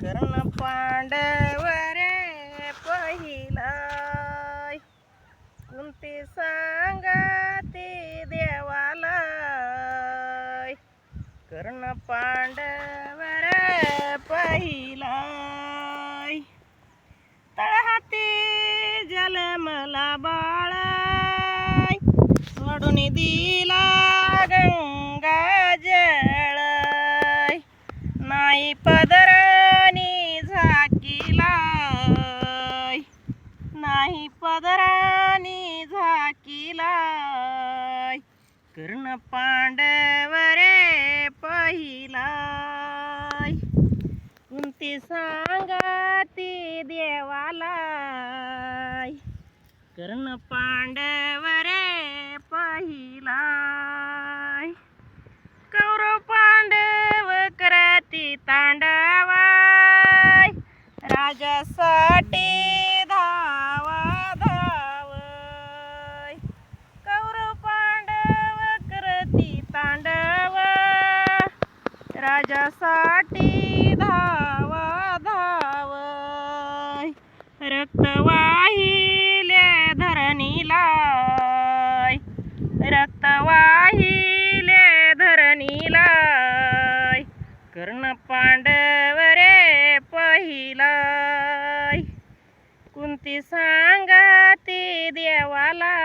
कर्ण पांडव रे पहिला कुंती सांगते देवाला कर्ण पांडव रे पहिला तळहाती जलमला बाळ सोडून दिला गंगा जळ नाही पदरानी झाकीला नाही पदरानी झाकीला कर्ण पांडव रे पहिला कुंती सांगती देवाला कर्ण पांडव रे पहिला कौरव पांडव करती तांडवा राजासाठी धावा धाव कौरव पांडव करती तांडव राजासाठी धावा धाव रक्त वाहिले धरणीला रक्त वाहिले धरणीला कर्ण पांडव रे पहिला कुंती सांगती देवाला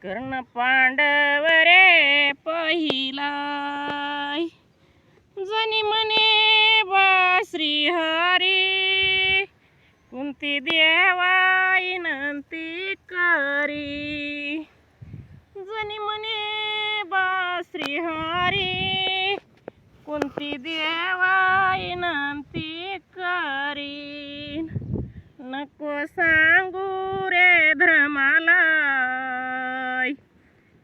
कर्ण पांडव रे पहिला जनी म्हणे बा श्रीहरी कुंती देवा विनंती करी जनी म्हणे बा श्रीहरी कुंती देवा विनंती करी नको सांगू रे धर्माला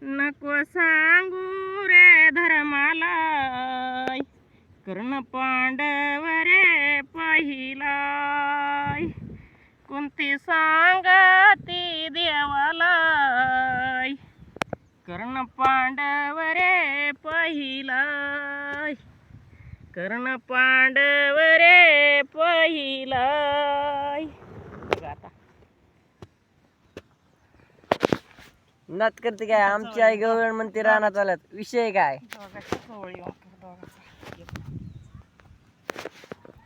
नको सांगू रे धर्माला कर्ण पांडव रे पहिला कुंती सांगती देवाला कर्ण पांडव रे पहिला कर्ण पांडव रे पहिला आता नात करते काय आमची आई गवळण म्हणते रानात आल्यात विषय काय दोघांची जवळ येऊन दोघांचा